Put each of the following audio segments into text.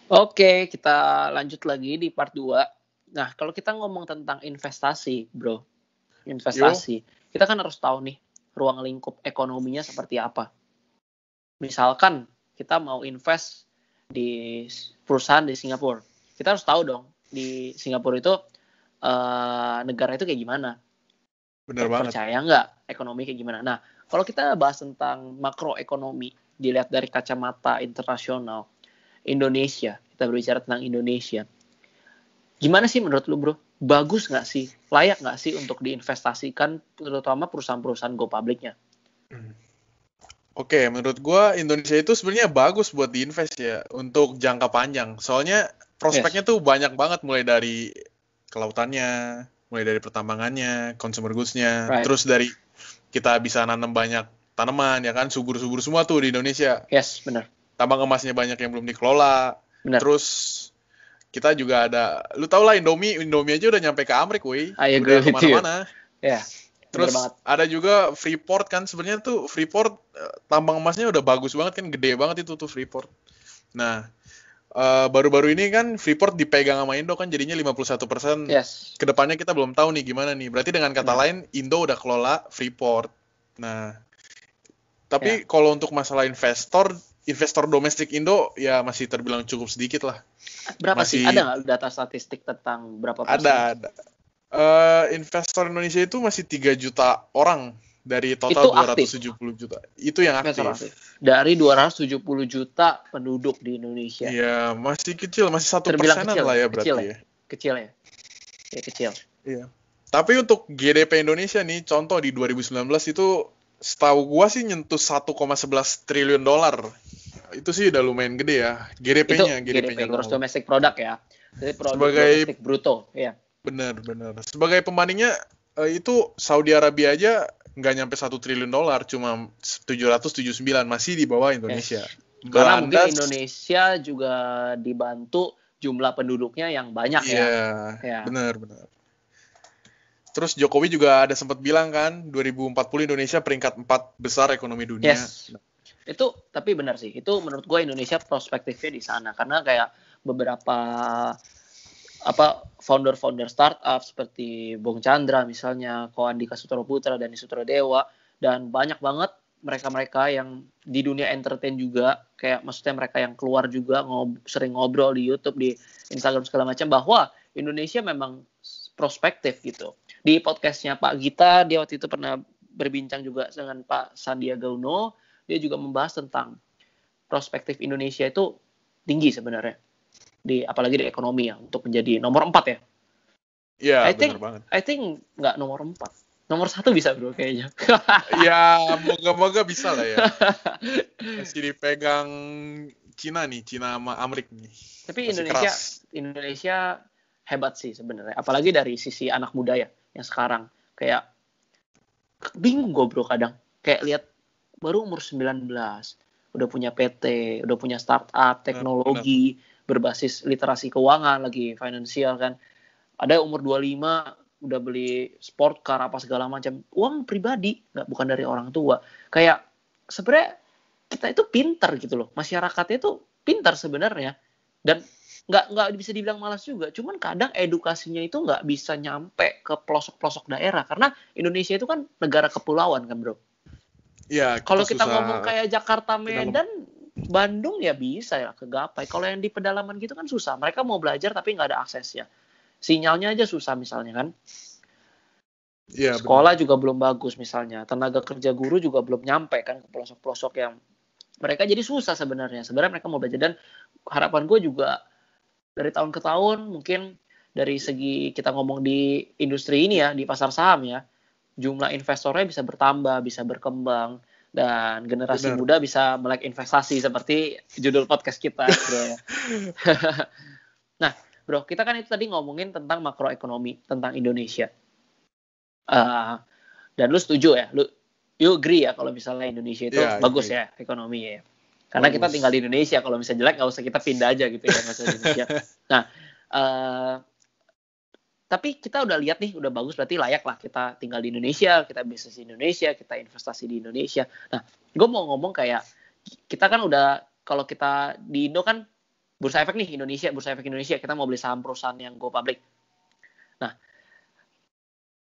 Oke, kita lanjut lagi di part 2. Nah, kalau kita ngomong tentang investasi, bro, Yo, kita kan harus tahu nih ruang lingkup ekonominya seperti apa. Misalkan kita mau invest di perusahaan di Singapura, kita harus tahu dong di Singapura itu negara itu kayak gimana, bener banget. terpercaya nggak ekonomi kayak gimana. Nah, kalau kita bahas tentang makroekonomi, dilihat dari kacamata internasional, Indonesia, kita berbicara tentang Indonesia. Gimana sih menurut lu, bro? Bagus nggak sih? Layak nggak sih untuk diinvestasikan, terutama perusahaan-perusahaan go publicnya? Oke, menurut gua Indonesia itu sebenarnya bagus buat diinvest ya untuk jangka panjang. Soalnya Yes, prospeknya tuh banyak banget mulai dari kelautannya, mulai dari pertambangannya, consumer goods-nya, right. terus dari kita bisa nanam banyak tanaman ya kan, subur-subur semua tuh di Indonesia. Yes, benar. Tambang emasnya banyak yang belum dikelola. Benar. Terus kita juga ada, lu tau lah Indomie aja udah nyampe ke Amrik, woi, I agree udah with you. kemana-mana. Ya, yeah, benar banget. Terus ada juga Freeport kan, sebenarnya tuh Freeport tambang emasnya udah bagus banget kan, gede banget itu tuh Freeport. Nah, baru-baru ini kan Freeport dipegang sama Indo kan jadinya 51%. Yes, Kedepannya kita belum tahu nih gimana nih. Berarti dengan kata benar. lain Indo udah kelola Freeport. Nah, Ya. tapi kalau untuk masalah investor domestik Indo ya masih terbilang cukup sedikit lah. Berapa sih? Ada Masih nggak data statistik tentang berapa persen? ada. Investor Indonesia itu masih 3 juta orang dari total Itu aktif. 270 juta. Itu yang Investor aktif. aktif. Dari 270 juta penduduk di Indonesia. Iya, masih kecil, masih 1 Terbilang persenan kecil lah ya? ya Kecil berarti ya? ya. Kecil ya? Ya, kecil. Iya. Tapi untuk GDP Indonesia nih, contoh di 2019 itu setahu gua sih nyentuh 1,11 triliun dolar. Itu sih udah lumayan gede ya. Itu GDP-nya, GDP, GDP-nya gross doang. domestic product ya. Jadi produk Sebagai domestik bruto, ya. benar. Sebagai pembandingnya itu Saudi Arabia aja nggak nyampe 1 triliun dolar, cuma 779, masih di bawah Indonesia. Yes. Karena mungkin Belanda, Indonesia juga dibantu jumlah penduduknya yang banyak iya, ya. Ya. benar. Terus Jokowi juga ada sempat bilang kan, 2040 Indonesia peringkat 4 besar ekonomi dunia. Yes. Itu tapi benar sih. Itu menurut gue Indonesia prospektifnya di sana karena kayak beberapa founder-founder startup seperti Bung Chandra misalnya, Ko Andika Sutroputra dan Sutro Dewa dan banyak banget mereka-mereka yang di dunia entertain juga, kayak maksudnya mereka yang keluar juga sering ngobrol di YouTube, di Instagram segala macam, bahwa Indonesia memang prospektif gitu. Di podcastnya Pak Gita, dia waktu itu pernah berbincang juga dengan Pak Sandiaga Uno, dia juga membahas tentang prospektif Indonesia itu tinggi sebenarnya, apalagi di ekonomi ya, untuk menjadi nomor 4 ya. Iya, I benar think banget. I think nggak nomor 4. Nomor 1 bisa, bro, kayaknya. Ya, moga-moga bisa lah ya. Masih dipegang Cina nih, Cina sama Amrik nih. Tapi Masih Indonesia keras. Indonesia hebat sih sebenarnya. Apalagi dari sisi anak muda ya, yang sekarang kayak bingung gue, bro, kadang. Kayak lihat baru umur 19, udah punya PT, udah punya startup, Benar. teknologi, berbasis literasi keuangan lagi, finansial kan. Ada umur 25 udah beli sport car apa segala macam, uang pribadi, nggak, bukan dari orang tua. Kayak sebenarnya kita itu pintar gitu loh, masyarakatnya itu pintar sebenarnya, dan nggak bisa dibilang malas juga, cuman kadang edukasinya itu nggak bisa nyampe ke pelosok-pelosok daerah karena Indonesia itu kan negara kepulauan kan, bro. Ya, kita Kalau kita susah ngomong kayak Jakarta, ke dalam. Medan, Bandung ya bisa ya kegapai. Kalau yang di pedalaman gitu kan susah, mereka mau belajar tapi nggak ada aksesnya, sinyalnya aja susah misalnya kan. Iya, benar. Sekolah juga belum bagus misalnya, tenaga kerja guru juga belum nyampe kan ke pelosok-pelosok yang mereka, jadi susah sebenarnya mereka mau belajar. Dan harapan gue juga dari tahun ke tahun, mungkin dari segi kita ngomong di industri ini ya, di pasar saham ya, jumlah investornya bisa bertambah, bisa berkembang, dan generasi Benar. muda bisa melek investasi seperti judul podcast kita, bro ya. Nah, bro, kita kan itu tadi ngomongin tentang makroekonomi, tentang Indonesia. Dan lu setuju ya, you agree ya kalau misalnya Indonesia itu Ya, bagus agree. ya ekonomi ya, karena kita tinggal Bagus. di Indonesia. Kalau misalnya jelek nggak usah kita pindah aja gitu ya, nggak usah di Indonesia. Nah, tapi kita udah lihat nih, udah bagus, berarti layak lah kita tinggal di Indonesia, kita bisnis di Indonesia, kita investasi di Indonesia. Nah, gue mau ngomong kayak kita kan udah, kalau kita di Indo kan Bursa Efek nih Indonesia, Bursa Efek Indonesia, kita mau beli saham perusahaan yang go public. Nah,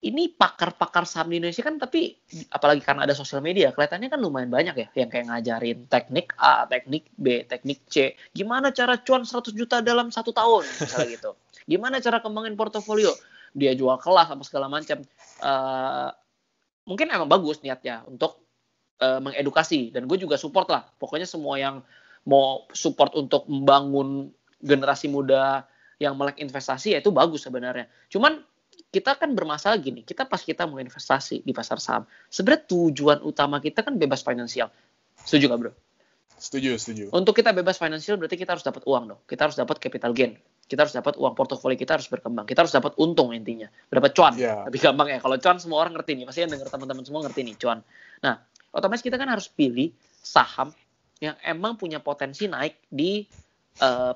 ini pakar-pakar saham di Indonesia kan, tapi apalagi karena ada sosial media, kelihatannya kan lumayan banyak ya, yang kayak ngajarin teknik A, teknik B, teknik C, gimana cara cuan 100 juta dalam 1 tahun, misalnya gitu. Gimana cara kembangin portofolio, dia jual kelas apa segala macam. Mungkin emang bagus niatnya untuk mengedukasi, dan gue juga support lah. Pokoknya semua yang mau support untuk membangun generasi muda yang melek investasi, ya itu bagus sebenarnya. Cuman kita kan bermasalah gini, kita mau investasi di pasar saham, sebenarnya tujuan utama kita kan bebas finansial. Setuju gak bro? Setuju. Untuk kita bebas finansial berarti kita harus dapat uang dong. Kita harus dapat capital gain. Kita harus dapat uang, portofolio kita harus berkembang. Kita harus dapat untung intinya. Dapat cuan. Yeah. Lebih gampang ya. Kalau cuan semua orang ngerti nih. Pasti yang denger teman-teman semua ngerti nih cuan. Nah, otomatis kita kan harus pilih saham yang emang punya potensi naik di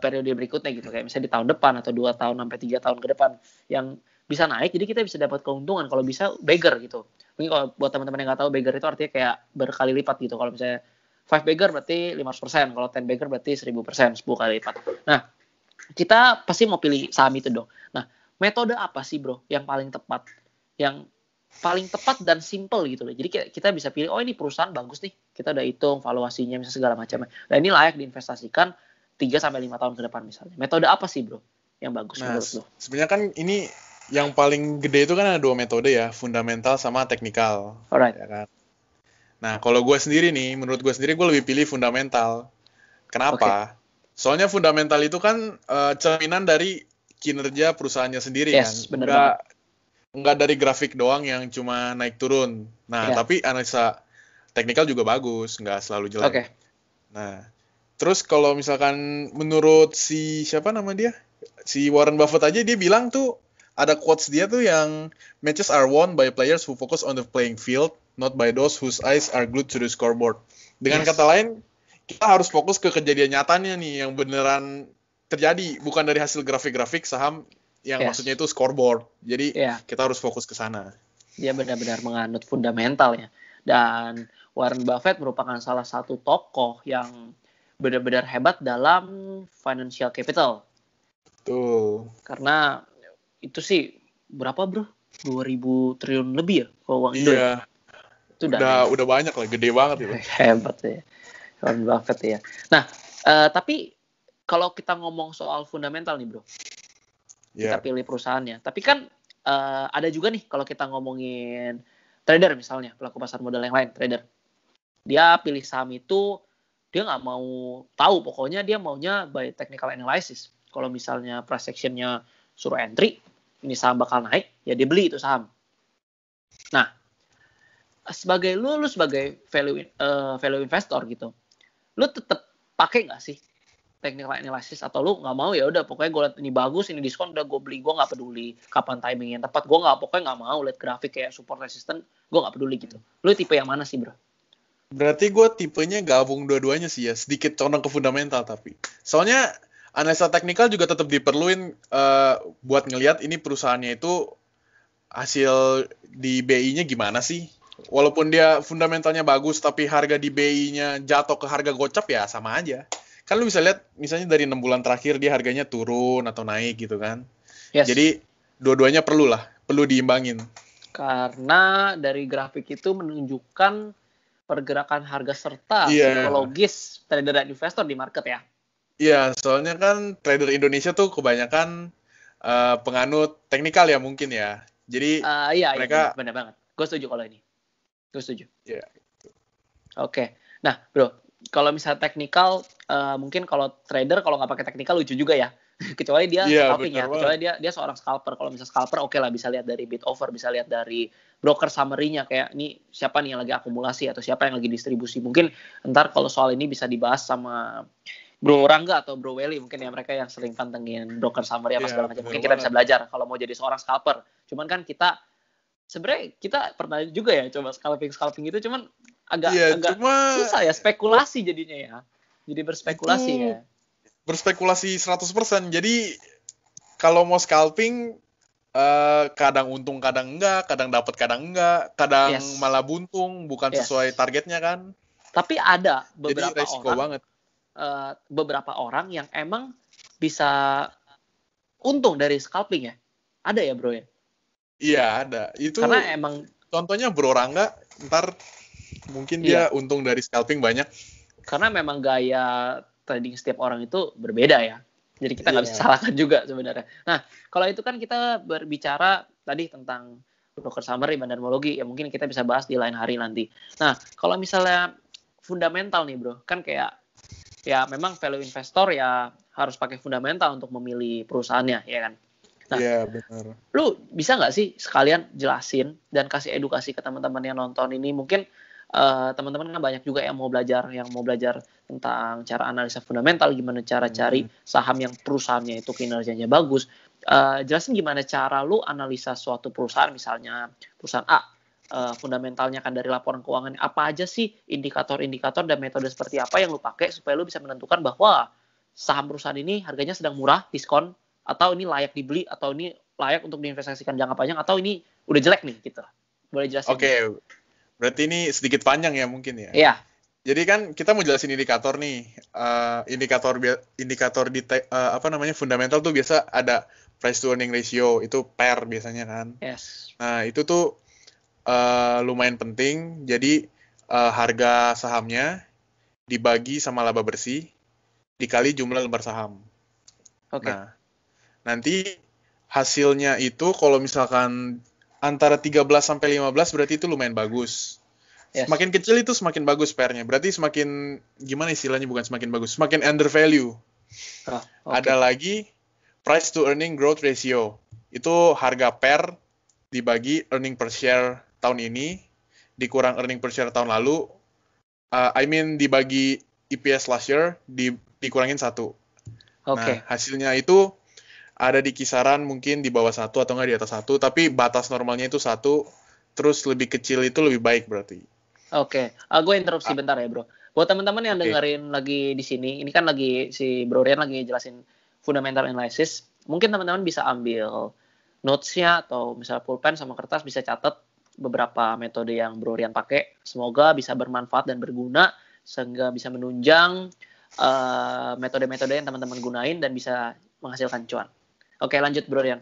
periode berikutnya gitu. Kayak misalnya di tahun depan atau 2 tahun sampai 3 tahun ke depan. Yang bisa naik, jadi kita bisa dapat keuntungan. Kalau bisa beggar gitu. Mungkin kalau buat teman-teman yang nggak tahu, beggar itu artinya kayak berkali lipat gitu. Kalau misalnya 5 beggar berarti 500%, kalau 10 beggar berarti 1000%, 10 kali lipat. Nah, kita pasti mau pilih saham itu dong. Nah, metode apa sih bro yang paling tepat? Yang paling tepat dan simple gitu loh. Jadi kita bisa pilih, oh ini perusahaan bagus nih. Kita udah hitung valuasinya, misalnya segala macamnya. Nah, ini layak diinvestasikan 3-5 tahun ke depan misalnya. Metode apa sih bro yang bagus menurut lo? Sebenarnya kan ini yang paling gede itu kan ada 2 metode ya, fundamental sama teknikal. Alright. Ya kan? Nah, kalau gue sendiri nih, menurut gue sendiri gue lebih pilih fundamental. Kenapa? Soalnya fundamental itu kan cerminan dari kinerja perusahaannya sendiri kan. Enggak dari grafik doang yang cuma naik turun. Nah, tapi analisa teknikal juga bagus, nggak selalu jelek. Okay. Nah, terus kalau misalkan menurut si Warren Buffett aja, dia bilang tuh, ada quotes dia tuh yang matches are won by players who focus on the playing field, not by those whose eyes are glued to the scoreboard. Dengan kata lain, kita harus fokus ke kejadian nyatanya nih, yang beneran terjadi, bukan dari hasil grafik-grafik saham yang maksudnya itu scoreboard. Jadi kita harus fokus ke sana. Dia benar-benar menganut fundamentalnya. Dan Warren Buffett merupakan salah satu tokoh yang benar-benar hebat dalam financial capital. Tuh. Karena itu sih berapa bro? 2000 triliun lebih ya kalau uang Indo. Iya. Itu udah banyak lah, gede banget itu. Hebat ya. Warren Buffett ya. Nah, tapi kalau kita ngomong soal fundamental nih bro. Kita pilih perusahaannya. Tapi kan ada juga nih kalau kita ngomongin trader misalnya, pelaku pasar modal yang lain, trader. Dia pilih saham itu, dia nggak mau tahu, pokoknya dia maunya by technical analysis. Kalau misalnya price action-nya suruh entry, ini saham bakal naik, ya dia beli itu saham. Nah, sebagai lu sebagai value investor gitu, lu tetap pakai nggak sih technical analysis, atau lu nggak mau, ya udah pokoknya gue liat ini bagus, ini diskon, udah gue beli, gue nggak peduli kapan timing yang tepat, gue pokoknya nggak mau lihat grafik kayak support resistance, gue nggak peduli gitu. Lu tipe yang mana sih bro? Berarti gue tipenya gabung dua-duanya sih ya, sedikit condong ke fundamental, tapi soalnya analisa teknikal juga tetap diperluin buat ngelihat ini perusahaannya itu hasil di BI-nya gimana sih. Walaupun dia fundamentalnya bagus, tapi harga di BI-nya jatuh ke harga gocap, ya sama aja. Kan lu bisa lihat misalnya dari 6 bulan terakhir dia harganya turun atau naik gitu kan. Yes. Jadi dua-duanya perlu diimbangin. Karena dari grafik itu menunjukkan pergerakan harga serta psikologis trader dan investor di market ya. Iya, soalnya kan trader Indonesia tuh kebanyakan penganut teknikal ya mungkin ya. Jadi mereka benar banget. Gue setuju kalau ini. Gue setuju. Iya. Oke. Nah, bro, kalau misalnya teknikal, mungkin kalau trader kalau nggak pakai teknikal lucu juga ya. Kecuali dia scalping ya. Kecuali dia seorang scalper. Kalau misalnya scalper, oke lah, bisa lihat dari bid offer, bisa lihat dari broker summary-nya, kayak ini siapa nih yang lagi akumulasi atau siapa yang lagi distribusi. Mungkin ntar kalau soal ini bisa dibahas sama Bro Rangga atau Bro Welly, mungkin ya, mereka yang sering pantengin broker summary apa segala macam. Mungkin kita bisa belajar kalau mau jadi seorang scalper. Cuman kan sebenarnya kita pernah juga ya coba scalping itu, cuman agak susah ya, spekulasi jadinya ya. Jadi berspekulasi ya. Berspekulasi 100%. Jadi kalau mau scalping kadang untung, kadang enggak, kadang dapat, kadang enggak, kadang malah buntung, bukan sesuai targetnya kan. Tapi ada beberapa jadi resiko orang banget. beberapa orang yang emang bisa untung dari scalping ya? Ada ya bro ya? Iya ada. Itu Karena emang contohnya Bro Rangga, ntar mungkin iya, dia untung dari scalping banyak. karena memang gaya trading setiap orang itu berbeda ya. Jadi kita nggak bisa Iya. salahkan juga sebenarnya. Nah, kalau itu kan kita berbicara tadi tentang broker summary, bandarmologi, ya mungkin kita bisa bahas di lain hari nanti. Nah, kalau misalnya fundamental nih bro, kan kayak ya memang value investor ya harus pakai fundamental untuk memilih perusahaannya, ya kan? Nah, Iya benar. lu bisa nggak sih sekalian jelasin dan kasih edukasi ke teman-teman yang nonton ini? Mungkin teman-teman kan banyak juga yang mau belajar tentang cara analisa fundamental, gimana cara cari saham yang perusahaannya itu kinerjanya bagus. Jelasin gimana cara lu analisa suatu perusahaan, misalnya perusahaan A, fundamentalnya kan dari laporan keuangan, apa aja sih indikator-indikator dan metode seperti apa yang lu pakai supaya lu bisa menentukan bahwa saham perusahaan ini harganya sedang murah, diskon, atau ini layak dibeli, atau ini layak untuk diinvestasikan jangka panjang, atau ini udah jelek nih gitu. Boleh jelasin? Oke, berarti ini sedikit panjang ya mungkin ya. Iya. Jadi kan kita mau jelasin indikator nih. Indikator di apa namanya fundamental tuh biasa ada price to earning ratio, itu PER biasanya kan. Yes. Nah, itu tuh lumayan penting. Jadi harga sahamnya dibagi sama laba bersih dikali jumlah lembar saham. Oke. Nah, nanti hasilnya itu kalau misalkan antara 13 sampai 15 berarti itu lumayan bagus. Yes. Semakin kecil itu semakin bagus PER-nya. Berarti semakin, gimana istilahnya, bukan semakin bagus, semakin undervalue. Okay. Ada lagi price to earning growth ratio. Itu harga PER dibagi earning per share tahun ini dikurang earning per share tahun lalu. Dibagi EPS last year dikurangin 1. Okay. Nah, hasilnya itu ada di kisaran mungkin di bawah 1 atau nggak di atas 1, tapi batas normalnya itu 1, terus lebih kecil itu lebih baik berarti. Oke. Gue interupsi bentar ya bro. Buat teman-teman yang dengerin lagi di sini, ini kan lagi si Bro Rian lagi jelasin fundamental analysis. Mungkin teman-teman bisa ambil notes-nya atau misalnya pulpen sama kertas, bisa catat beberapa metode yang Bro Rian pakai. Semoga bisa bermanfaat dan berguna sehingga bisa menunjang metode-metode yang teman-teman gunain dan bisa menghasilkan cuan. Oke, lanjut Bro Rian.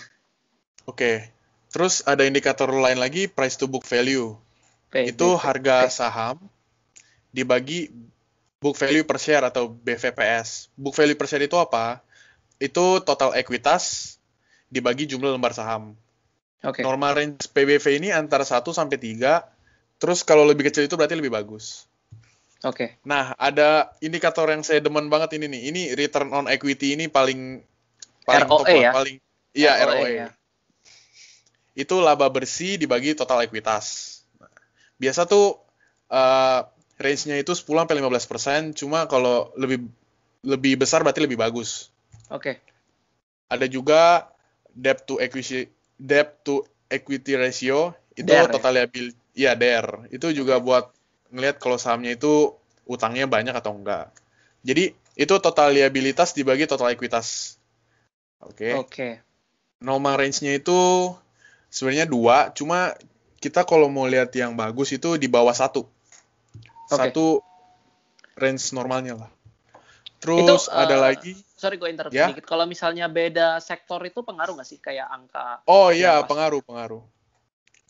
Oke. Terus ada indikator lain lagi, price to book value. Itu harga saham dibagi book value per share atau BVPS. Book value per share itu apa? Itu total ekuitas dibagi jumlah lembar saham. Okay. Normal range PBV ini antara 1 sampai 3. Terus kalau lebih kecil itu berarti lebih bagus. Oke. Nah, ada indikator yang saya demen banget ini nih. Ini return on equity ini paling ROE top lah, ya? paling iya ROE. Ya. Itu laba bersih dibagi total ekuitas. Biasa tuh range-nya itu 10 sampai 15%, cuma kalau lebih besar berarti lebih bagus. Oke. Ada juga debt to equity ratio, itu total liability, ya DER. Itu juga buat ngelihat kalau sahamnya itu utangnya banyak atau enggak. Jadi itu total liabilitas dibagi total ekuitas. Oke. Normal range-nya itu sebenarnya 2, cuma kita kalau mau lihat yang bagus itu di bawah 1. 1 range normalnya lah. Terus itu, ada lagi. Sorry gue interrupt sedikit. Kalau misalnya beda sektor itu pengaruh nggak sih kayak angka? Oh iya, pengaruh.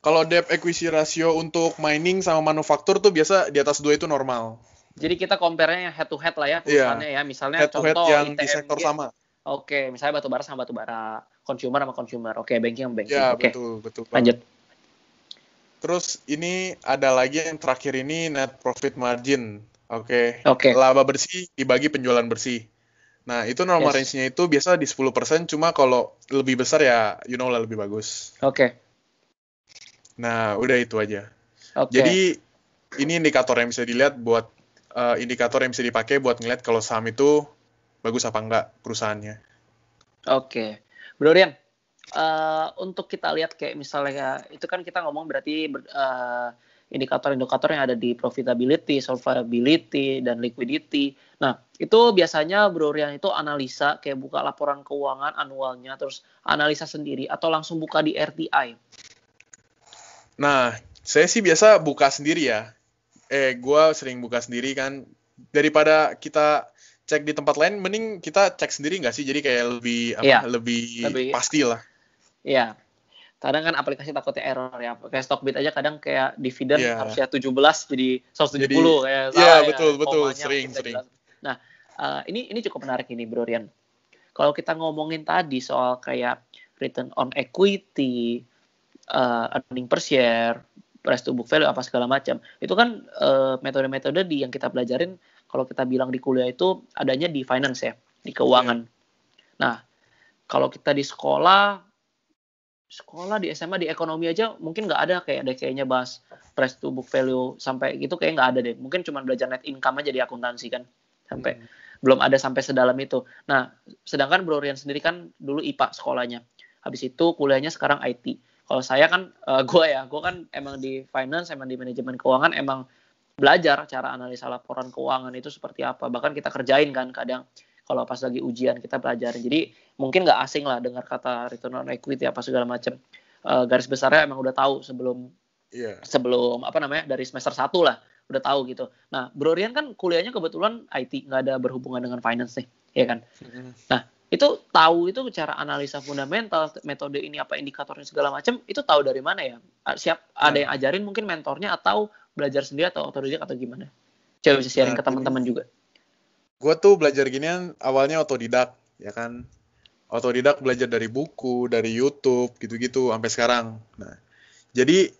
Kalau debt equity ratio untuk mining sama manufaktur tuh biasa di atas 2 itu normal. Jadi kita compare-nya head to head lah ya perusahaannya ya. Misalnya head to head contoh yang ITMG, di sektor sama. Oke, misalnya batubara sama batubara, consumer sama consumer. Oke, banking sama banking. Ya, Oke. betul. Lanjut. Terus ini ada lagi yang terakhir ini net profit margin. Oke. Oke. Laba bersih dibagi penjualan bersih. Nah, itu normal range-nya itu biasa di 10%, cuma kalau lebih besar ya lah lebih bagus. Oke. Nah, udah itu aja. Oke. Jadi ini indikator yang bisa dilihat buat indikator yang bisa dipakai buat ngeliat kalau saham itu bagus apa enggak perusahaannya. Oke. Bro Rian, untuk kita lihat kayak misalnya itu kan kita ngomong berarti indikator-indikator yang ada di profitability, solvability, dan liquidity. Nah, itu biasanya Bro Rian itu analisa kayak buka laporan keuangan anualnya, terus analisa sendiri atau langsung buka di RTI? Nah, saya sih biasa buka sendiri ya. Gue sering buka sendiri kan. Daripada kita cek di tempat lain, mending kita cek sendiri nggak sih? Jadi kayak lebih Iya, lebih lebih pasti lah. iya. Kadang kan aplikasi takutnya error ya. Kayak Stockbit aja kadang kayak dividen Iya. harusnya 17 jadi 170 Jadi kayak iya salah ya. betul Komanya mungkin sering. nggak jelas. Nah, ini cukup menarik ini Bro Rian. Kalau kita ngomongin tadi soal kayak return on equity, earning per share, price to book value apa segala macam. Itu kan metode-metode yang kita pelajarin kalau kita bilang di kuliah itu adanya di finance ya, di keuangan. Nah, kalau kita di sekolah di SMA di ekonomi aja mungkin nggak ada kayaknya bahas price to book value sampai gitu kayak nggak ada deh. Mungkin cuma belajar net income aja di akuntansi kan. Sampai belum ada sampai sedalam itu. Nah, sedangkan Bro Rian sendiri kan dulu IPA sekolahnya. Habis itu kuliahnya sekarang IT. Kalau saya kan gue kan emang di finance, emang di manajemen keuangan, emang belajar cara analisa laporan keuangan itu seperti apa. Bahkan kita kerjain kan kadang kalau pas lagi ujian kita pelajarin. Jadi mungkin nggak asing lah dengar kata return on equity apa segala macam. Garis besarnya emang udah tahu sebelum dari semester 1 lah udah tahu gitu. Nah, Bro Rian kan kuliahnya kebetulan IT, nggak ada berhubungan dengan finance nih, ya kan? Nah, itu tahu itu cara analisa fundamental, metode ini apa indikatornya segala macam, itu tahu dari mana ya? Ada yang ajarin mungkin mentornya atau belajar sendiri atau otodidak atau gimana? Coba bisa sharing ke teman-teman juga. Gue tuh belajar ginian awalnya otodidak, ya kan? Otodidak belajar dari buku, dari YouTube, gitu-gitu sampai sekarang. Nah, jadi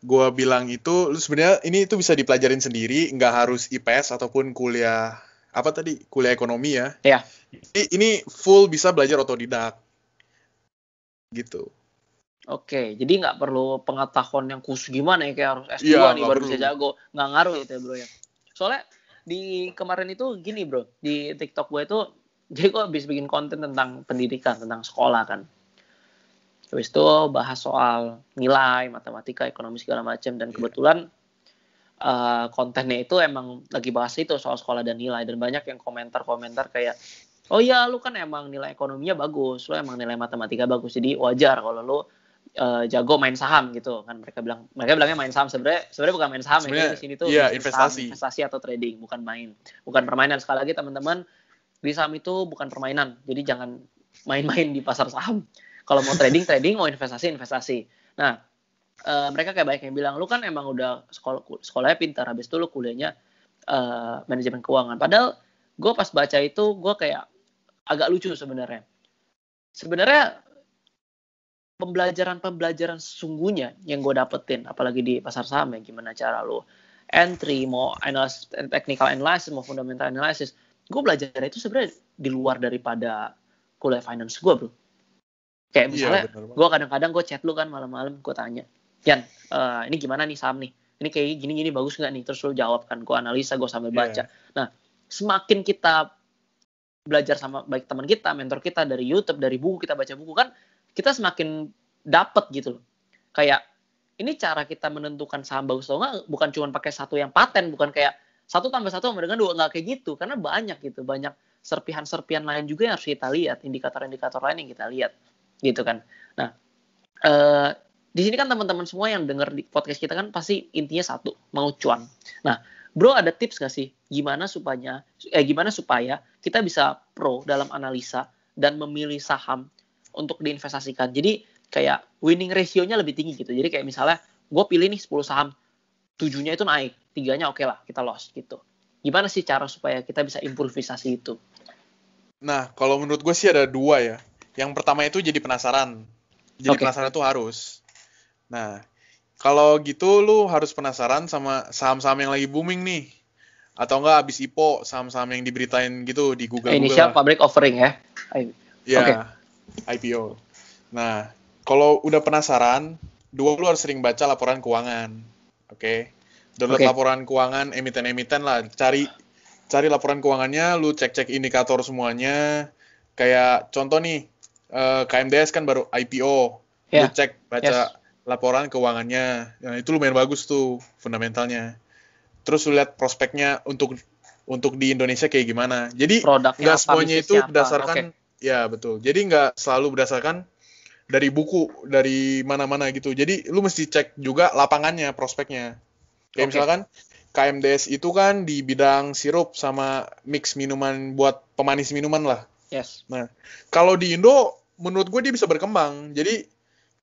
gue bilang itu, lu sebenarnya ini itu bisa dipelajarin sendiri, nggak harus IPS ataupun kuliah kuliah ekonomi ya. Iya. Ini full bisa belajar otodidak, gitu. Oke, jadi nggak perlu pengetahuan yang khusus gimana ya, kayak harus S2 nih baru bisa jago. Nggak ngaruh gitu ya bro ya. Soalnya di kemarin itu gini bro, di TikTok gue itu, jadi gue habis bikin konten tentang pendidikan, tentang sekolah kan. Habis itu bahas soal nilai, matematika, ekonomi segala macam, dan kebetulan kontennya itu emang lagi bahas itu soal sekolah dan nilai, dan banyak yang komentar kayak, oh iya lu kan emang nilai ekonominya bagus, lu emang nilai matematika bagus, jadi wajar kalau lu jago main saham gitu kan. Mereka bilangnya main saham, sebenarnya bukan main saham ya, di sini tuh investasi atau trading, bukan permainan. Sekali lagi teman-teman, di saham itu bukan permainan, jadi jangan main-main di pasar saham. Kalau mau trading, mau investasi. Nah, mereka kayak banyak yang bilang, lu kan emang udah sekolahnya pintar, habis itu lu kuliahnya manajemen keuangan. Padahal gue pas baca itu, gue kayak agak lucu sebenarnya. Sebenarnya pembelajaran sesungguhnya yang gue dapetin, apalagi di pasar saham ya, gimana cara lu entry, mau technical analysis, mau fundamental analysis, gue belajar itu sebenarnya di luar daripada kuliah finance gue bro. Kayak misalnya, gue kadang-kadang gue chat lu kan malam-malam, gue tanya, Yan, ini gimana nih saham nih? Ini kayak gini bagus nggak nih? Terus lu jawab kan, gue analisa, gue sambil baca. Nah, semakin kita belajar sama baik teman kita, mentor kita, dari YouTube, dari buku, kita baca buku kan, kita semakin dapet gitu loh. Kayak, ini cara kita menentukan saham bagus atau enggak, bukan cuma pakai satu yang paten, bukan kayak 1 + 1 sama dengan 2, nggak kayak gitu. Karena banyak serpihan-serpihan lain juga yang harus kita lihat, indikator-indikator lain yang kita lihat. Gitu kan. Nah, di sini kan teman-teman semua yang dengar di podcast kita kan pasti intinya satu, mau cuan. Nah, bro ada tips nggak sih gimana supaya kita bisa pro dalam analisa dan memilih saham untuk diinvestasikan. Jadi kayak winning ratio-nya lebih tinggi gitu. Jadi kayak misalnya gue pilih nih 10 saham, 7-nya itu naik, 3-nya oke lah kita loss gitu. Gimana sih cara supaya kita bisa improvisasi itu? Nah, kalau menurut gue sih ada 2 ya. Yang pertama itu jadi penasaran. Penasaran itu harus. Nah, kalau gitu lu harus penasaran sama saham-saham yang lagi booming nih. Atau enggak abis IPO, saham-saham yang diberitain gitu di Google. Initial public offering ya? Ya, IPO. Nah, kalau udah penasaran, 2 lu harus sering baca laporan keuangan. Oke? Download laporan keuangan, emiten-emiten lah. Cari laporan keuangannya, lu cek-cek indikator semuanya. Kayak contoh nih, KMDS kan baru IPO. Lu cek, baca laporan keuangannya. Nah, itu lumayan bagus tuh fundamentalnya. Terus lu lihat prospeknya untuk di Indonesia kayak gimana. Jadi nggak semuanya itu berdasarkan ya betul. Jadi nggak selalu berdasarkan dari buku, dari mana-mana gitu. Jadi lu mesti cek juga lapangannya, prospeknya. Kayak misalkan KMDS itu kan di bidang sirup sama mix minuman buat pemanis minuman lah. Yes. Nah, kalau di Indo, menurut gue dia bisa berkembang. Jadi,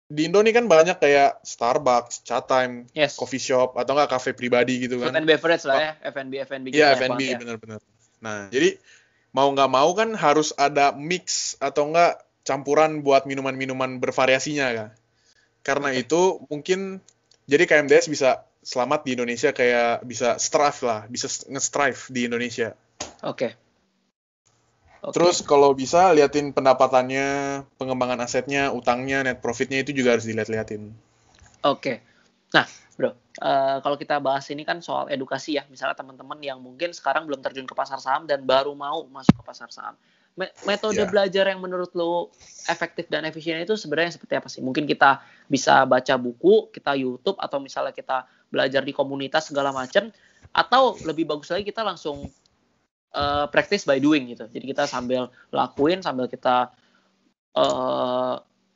di Indo nih kan banyak kayak Starbucks, Chatime, Yes. coffee shop, atau enggak kafe pribadi gitu Food kan. and beverage lah ya, F&B gitu Iya, banyak F&B, banget ya. benar-benar. Nah, jadi mau nggak mau kan harus ada mix atau enggak campuran buat minuman-minuman bervariasinya kan. Karena Oke. itu mungkin, jadi KMDS bisa selamat di Indonesia, kayak bisa strive lah, bisa nge-strive di Indonesia. Oke. Terus kalau bisa liatin pendapatannya, pengembangan asetnya, utangnya, net profitnya itu juga harus dilihat-liatin. Oke. Nah, bro, kalau kita bahas ini kan soal edukasi ya. Misalnya teman-teman yang mungkin sekarang belum terjun ke pasar saham dan baru mau masuk ke pasar saham. Metode Ya. belajar yang menurut lo efektif dan efisien itu sebenarnya seperti apa sih? Mungkin kita bisa baca buku, kita YouTube, atau misalnya kita belajar di komunitas segala macam, atau lebih bagus lagi kita langsung practice by doing gitu. Jadi kita sambil lakuin, sambil kita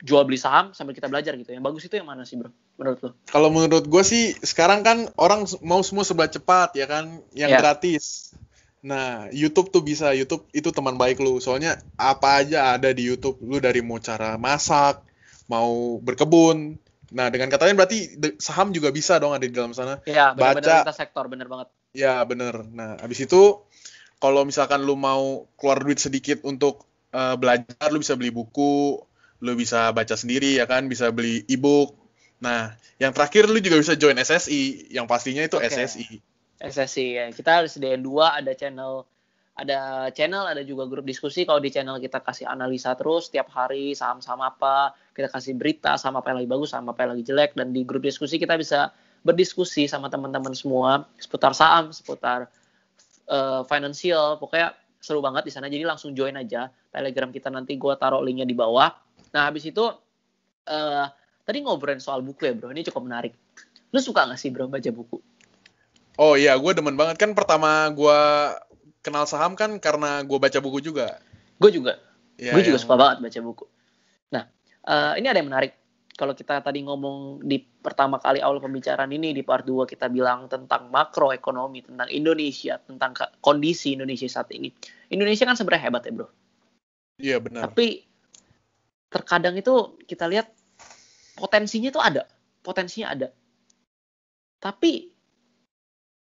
jual beli saham, sambil kita belajar gitu. Yang bagus itu yang mana sih, bro? Menurut lo? Kalau menurut gue sih, sekarang kan orang mau semua serba cepat ya kan, yang gratis. Nah, YouTube tuh bisa, YouTube itu teman baik lu. Soalnya apa aja ada di YouTube. Lu dari mau cara masak, mau berkebun. Nah, dengan kata lain berarti saham juga bisa dong ada di dalam sana. Iya, benar-benar Baca. kita sektor, benar banget. Ya, bener. Nah, habis itu kalau misalkan lu mau keluar duit sedikit untuk belajar, lu bisa beli buku, lu bisa baca sendiri ya kan, bisa beli e-book. Nah, yang terakhir lu juga bisa join SSI, yang pastinya itu SSI. SSI ya. Kita harus sediain 2, ada channel, ada juga grup diskusi. Kalau di channel kita kasih analisa terus setiap hari saham-saham apa, kita kasih berita saham apa yang lagi bagus, saham apa yang lagi jelek, dan di grup diskusi kita bisa berdiskusi sama teman-teman semua seputar saham, seputar financial. Pokoknya seru banget di sana. Jadi langsung join aja. Telegram kita nanti gue taruh linknya di bawah. Nah, habis itu tadi ngobrolin soal buku ya, bro. Ini cukup menarik. Lu suka nggak sih, bro, baca buku? Oh iya, gue demen banget. Kan pertama gue kenal saham kan karena gue baca buku juga. Gue juga. Ya, Gue juga suka banget baca buku. Nah, ini ada yang menarik. Kalau kita tadi ngomong di pertama kali awal pembicaraan ini, di part 2 kita bilang tentang makroekonomi, tentang Indonesia, tentang kondisi Indonesia saat ini. Indonesia kan sebenarnya hebat ya, bro. Iya, benar. Tapi terkadang itu kita lihat potensinya itu ada. Potensinya ada. Tapi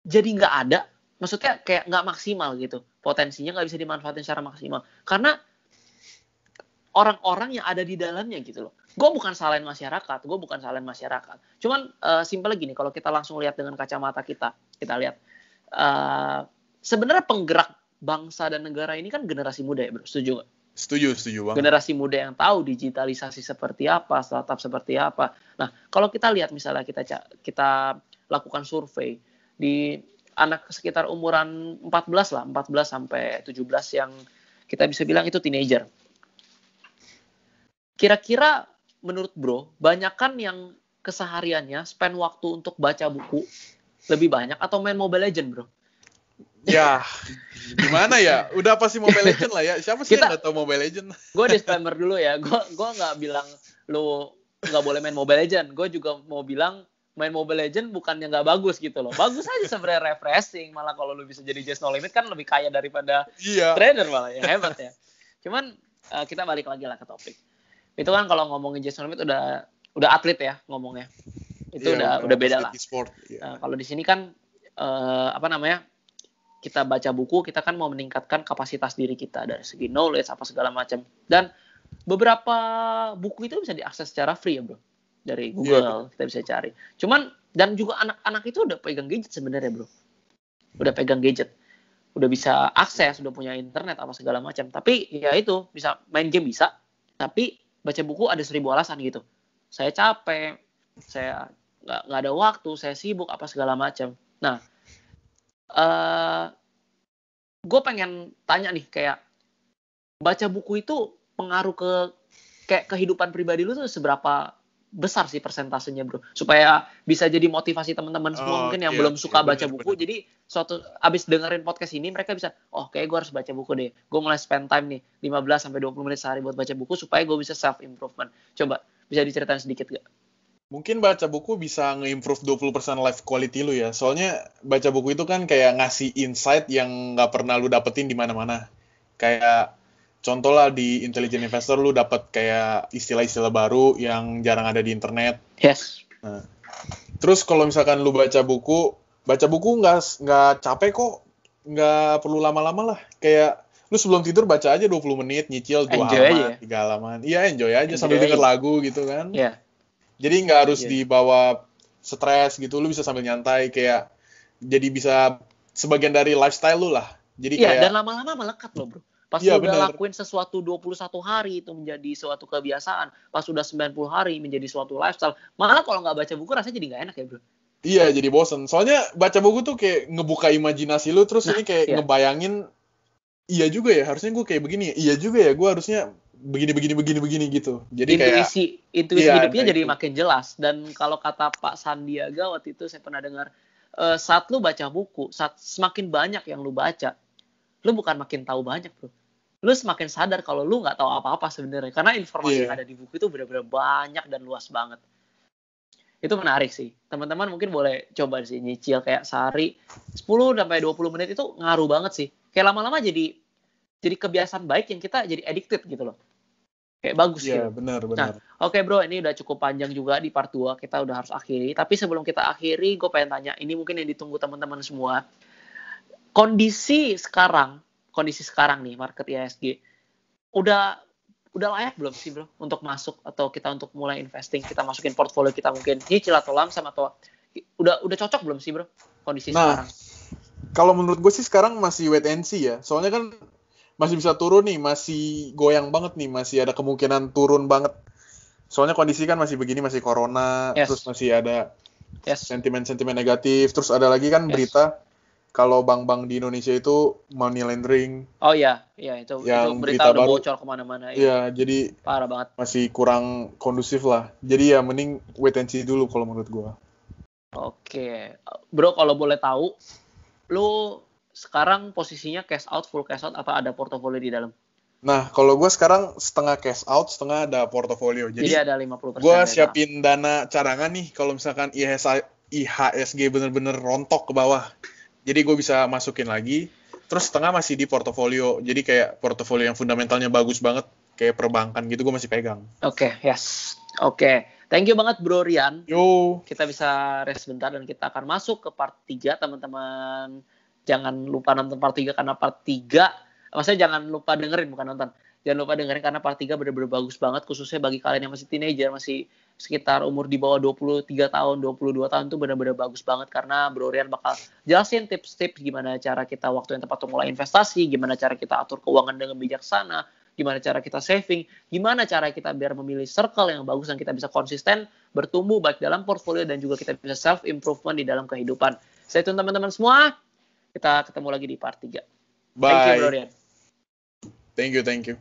jadi nggak ada. Maksudnya kayak nggak maksimal gitu. Potensinya nggak bisa dimanfaatin secara maksimal. Karena orang-orang yang ada di dalamnya gitu loh. Gue bukan salahin masyarakat. Cuman simpel gini, kalau kita langsung lihat dengan kacamata kita lihat. Sebenarnya penggerak bangsa dan negara ini kan generasi muda ya, bro. Setuju nggak? Setuju banget. Generasi muda yang tahu digitalisasi seperti apa, startup seperti apa. Nah, kalau kita lihat misalnya kita lakukan survei di anak sekitar umuran 14 sampai 17 yang kita bisa bilang itu teenager. Kira-kira menurut bro, banyakan yang kesehariannya spend waktu untuk baca buku lebih banyak atau main Mobile Legend, bro? Ya, gimana ya? Udah pasti Mobile Legend lah ya. Siapa sih yang nggak tahu Mobile Legend? Gue disclaimer dulu ya. Gue nggak bilang lu nggak boleh main Mobile Legend. Gue juga mau bilang main Mobile Legend bukannya nggak bagus gitu loh. Bagus aja sebenarnya, refreshing. Malah kalau lu bisa jadi Just No Limit kan lebih kaya daripada trader malah ya. Hebat ya. Cuman kita balik lagi lah ke topik. Itu kan kalau ngomongin Just No Limit udah atlet ya ngomongnya. Itu udah beda lah. Nah, kalau di sini kan kita baca buku, kita kan mau meningkatkan kapasitas diri kita dari segi knowledge apa segala macam. Dan beberapa buku itu bisa diakses secara free ya, bro. Dari Google kita bisa cari. Cuman dan juga anak-anak itu udah pegang gadget sebenarnya, bro. Udah pegang gadget. Udah bisa akses, udah punya internet apa segala macam. Tapi ya itu, bisa main game bisa, tapi baca buku ada 1000 alasan gitu. Saya capek, saya nggak ada waktu, saya sibuk apa segala macam. Nah, gue pengen tanya nih, kayak baca buku itu pengaruh ke kayak kehidupan pribadi lu tuh seberapa besar sih persentasenya, bro, supaya bisa jadi motivasi teman-teman semua mungkin yang belum suka baca buku. Jadi abis dengerin podcast ini mereka bisa, kayak gue harus baca buku deh, gue mulai spend time nih 15-20 menit sehari buat baca buku supaya gue bisa self improvement. Coba bisa diceritain sedikit gak? Mungkin baca buku bisa nge-improve 20% life quality lu ya. Soalnya baca buku itu kan kayak ngasih insight yang nggak pernah lu dapetin di mana-mana. Kayak contoh lah di Intelligent Investor lu dapet kayak istilah-istilah baru yang jarang ada di internet. Yes. Nah, terus kalau misalkan lu baca buku nggak capek kok, nggak perlu lama-lama lah. Kayak lu sebelum tidur baca aja 20 menit, nyicil 2 Enjoy aja halaman, ya. 3 halaman. Iya, enjoy aja Enjoy sambil denger aja. lagu gitu kan. Iya. Jadi nggak harus Iya. dibawa stres gitu, lu bisa sambil nyantai kayak jadi bisa sebagian dari lifestyle lu lah. Jadi Iya, kayak dan lama-lama melekat loh, bro. Pas iya lu udah bener. lakuin sesuatu 21 hari itu menjadi suatu kebiasaan, pas udah 90 hari menjadi suatu lifestyle. Malah kalau nggak baca buku rasanya jadi nggak enak ya, bro. Iya jadi bosen. Soalnya baca buku tuh kayak ngebuka imajinasi lu terus Nah, ini kayak iya. ngebayangin iya juga ya, harusnya gue kayak begini. Iya juga ya, gue harusnya begini gitu. Jadi kayak Intuisi iya, hidupnya nah jadi itu. makin jelas. Dan kalau kata Pak Sandiaga waktu itu saya pernah dengar, saat lu baca buku, saat semakin banyak yang lu baca, lu bukan makin tahu banyak, bro. Lu semakin sadar kalau lu nggak tahu apa-apa sebenarnya. Karena informasi yang Iya. ada di buku itu benar-benar banyak dan luas banget. Itu menarik sih. Teman-teman mungkin boleh coba sih nyicil kayak sehari 10-20 menit itu ngaruh banget sih. Kayak lama-lama jadi kebiasaan baik yang kita jadi addicted gitu loh. Kayak bagus Iya, gitu. Nah, benar. oke bro, ini udah cukup panjang juga di part 2. Kita udah harus akhiri. Tapi sebelum kita akhiri, gue pengen tanya. Ini mungkin yang ditunggu teman-teman semua. Kondisi sekarang nih, market IHSG. Udah layak belum sih bro untuk masuk atau kita untuk mulai investing, kita masukin portfolio kita mungkin nyicil atau lamsam atau udah cocok belum sih bro kondisi Nah, sekarang? kalau menurut gue sih sekarang masih wait and see ya. Soalnya kan masih bisa turun nih, masih goyang banget nih, masih ada kemungkinan turun banget. Soalnya kondisi kan masih begini, masih corona, terus Yes. masih ada Yes. sentimen-sentimen negatif, terus ada lagi kan Yes. berita kalau bank-bank di Indonesia itu money laundering, Oh iya itu yang berita berita udah baru, bocor kemana-mana ya. ya jadi Parah banget. masih kurang kondusif lah. Jadi ya mending wait and see dulu kalau menurut gua. Oke bro, kalau boleh tahu lu sekarang posisinya full cash out apa ada portofolio di dalam? Nah, kalau gua sekarang setengah cash out, setengah ada portofolio. Jadi Jadi ada 50% gua data. siapin dana cadangan nih kalau misalkan IHSG bener-bener rontok ke bawah. Jadi gue bisa masukin lagi. Terus setengah masih di portofolio. Jadi kayak portofolio yang fundamentalnya bagus banget. Kayak perbankan gitu gue masih pegang. Oke, yes. Oke. Thank you banget Bro Rian. Yo. Kita bisa rest sebentar dan kita akan masuk ke part 3 teman-teman. Jangan lupa nonton part 3 karena part 3 maksudnya jangan lupa dengerin bukan nonton. Jangan lupa dengerin karena part 3 benar-benar bagus banget khususnya bagi kalian yang masih teenager, masih sekitar umur di bawah 23 tahun, 22 tahun tuh benar-benar bagus banget karena Bro Rian bakal jelasin tips-tips gimana cara kita waktu yang tepat untuk mulai investasi, gimana cara kita atur keuangan dengan bijaksana, gimana cara kita saving, gimana cara kita biar memilih circle yang bagus dan kita bisa konsisten bertumbuh baik dalam portfolio dan juga kita bisa self improvement di dalam kehidupan. Stay tune teman-teman semua. Kita ketemu lagi di part 3. Thank you Bro Bye. Rian. Thank you.